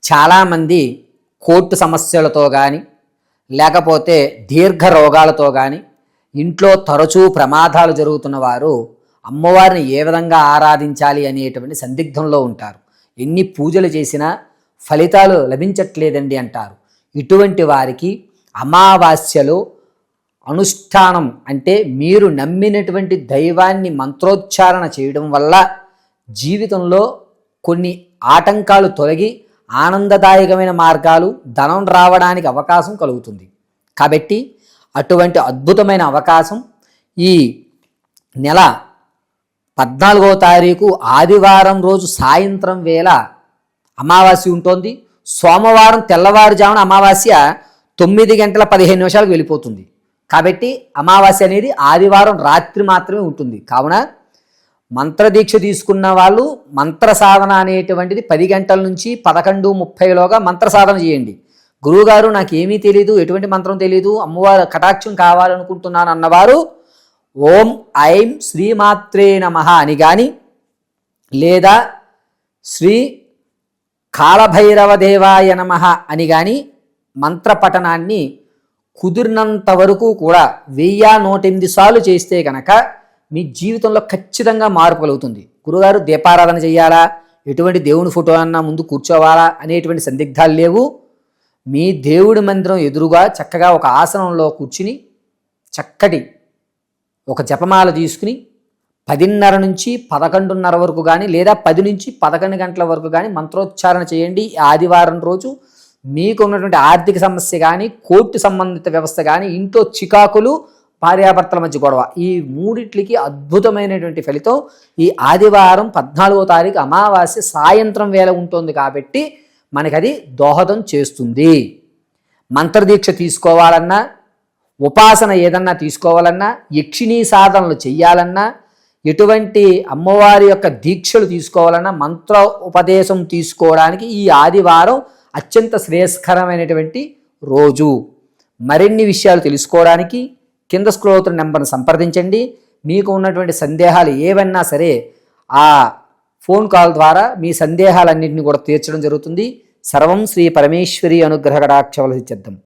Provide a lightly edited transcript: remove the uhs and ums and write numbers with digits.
చాలామంది కోర్టు సమస్యలతో కానీ లేకపోతే దీర్ఘ రోగాలతో కానీ ఇంట్లో తరచూ ప్రమాదాలు జరుగుతున్న వారు అమ్మవారిని ఏ విధంగా ఆరాధించాలి అనేటువంటి సందిగ్ధంలో ఉంటారు. ఎన్ని పూజలు చేసినా ఫలితాలు లభించట్లేదండి అంటారు. ఇటువంటి వారికి అమావాస్యలో అనుష్ఠానం అంటే మీరు నమ్మినటువంటి దైవాన్ని మంత్రోచ్చారణ చేయడం వల్ల జీవితంలో కొన్ని ఆటంకాలు తొలగి ఆనందదాయకమైన మార్గాలు, ధనం రావడానికి అవకాశం కలుగుతుంది. కాబట్టి అటువంటి అద్భుతమైన అవకాశం ఈ నెల 14వ తారీఖు ఆదివారం రోజు సాయంత్రం వేళ అమావాస్య ఉంటుంది. సోమవారం తెల్లవారుజామున అమావాస్య 9:15 వెళ్ళిపోతుంది. కాబట్టి అమావాస్య అనేది ఆదివారం రాత్రి మాత్రమే ఉంటుంది. కావున మంత్రదీక్ష తీసుకున్న వాళ్ళు మంత్ర సాధన అనేటువంటిది 10 గంటల నుంచి 11:30లోగా మంత్ర సాధన చేయండి. గురువుగారు నాకు ఏమీ తెలియదు, ఎటువంటి మంత్రం తెలియదు, అమ్మవారు కటాక్షం కావాలనుకుంటున్నాను అన్నవారు ఓం ఐం శ్రీమాత్రే నమః అని కానీ లేదా శ్రీ కాళభైరవ దేవాయ నమః అని కానీ మంత్రపఠనాన్ని కుదిరినంత వరకు కూడా 1001 సార్లు చేస్తే కనుక మీ జీవితంలో ఖచ్చితంగా మార్పు కలుగుతుంది. గురుగారు దీపారాధన చేయాలా, ఎటువంటి దేవుని ఫోటో అన్నా ముందు కూర్చోవాలా అనేటువంటి సందిగ్ధాలు లేవు. మీ దేవుడి మందిరం ఎదురుగా చక్కగా ఒక ఆసనంలో కూర్చుని చక్కటి ఒక జపమాల తీసుకుని 10:30 నుంచి 11:30 వరకు కానీ లేదా 10 నుంచి 11 గంటల వరకు కానీ మంత్రోచ్చారణ చేయండి. ఆదివారం రోజు మీకు ఉన్నటువంటి ఆర్థిక సమస్య కానీ, కోర్టు సంబంధిత వ్యవస్థ కానీ, ఇంట్లో చికాకులు, భార్యాభర్తల మధ్య గొడవ, ఈ మూడిట్లకి అద్భుతమైనటువంటి ఫలితం ఈ ఆదివారం 14వ తారీఖు అమావాస్య సాయంత్రం వేళ ఉంటుంది. కాబట్టి మనకది దోహదం చేస్తుంది. మంత్రదీక్ష తీసుకోవాలన్నా, ఉపాసన ఏదన్నా తీసుకోవాలన్నా, యక్షిణీ సాధనలు చెయ్యాలన్నా, ఎటువంటి అమ్మవారి యొక్క దీక్షలు తీసుకోవాలన్నా, మంత్ర ఉపదేశం తీసుకోవడానికి ఈ ఆదివారం అత్యంత శ్రేయస్కరమైనటువంటి రోజు. మరిన్ని విషయాలు తెలుసుకోవడానికి కింద స్క్రోల్ అవుతున్న నెంబర్ని సంప్రదించండి. మీకు ఉన్నటువంటి సందేహాలు ఏవన్నా సరే ఆ ఫోన్ కాల్ ద్వారా మీ సందేహాలన్నింటినీ కూడా తీర్చడం జరుగుతుంది. సర్వం శ్రీ పరమేశ్వరి అనుగ్రహ కటాక్ష సిద్ధిం.